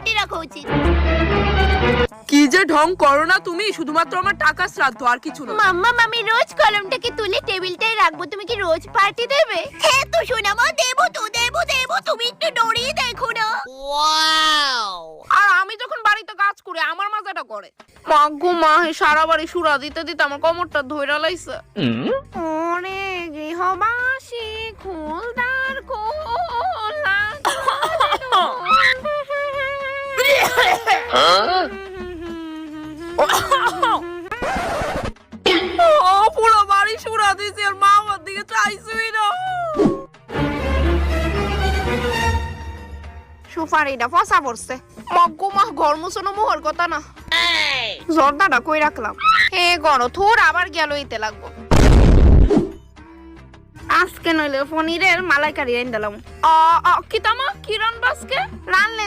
কেটে রাখা উচিত। কি যে ঢং করো না তুমি, শুধুমাত্র আমার টাকা শ্রাদ্ধ, আর কিছু না। মাম্মা আমি রোজ কলমটাকে তুলে টেবিলটায় রাখবো, তুমি কি রোজ পার্টি দেবে? হ্যাঁ তো সোনামা, দেবো তো, দেবো দেবো, তুমি একটু ডরিয়ে দেখো না। আর আমি যখন বাড়িতে কাজ করি আমার মজাটা করে। মাগো মা, সারা বাড়ি সুরা দিতে দিতে আমার কোমরটা ধইরা লাইছে। ওরে গৃহবাসী খুলদার কোলা। পুরো বাড়ি সুরা দিয়েছে আর মা আমার দিকে চাইছই না। সুপারিটা ফসা পড়ছে। মগ্গু মা, ঘর মুছানো মোহর কথা না। জর্দাটা কই রাখলাম? হে গড় থোর, আবার গেল ইতে লাগবো। আজকে নইলে পনিরের মালাইকারি আইন দিলাম। কি তামা কি রান বাসকে রানলে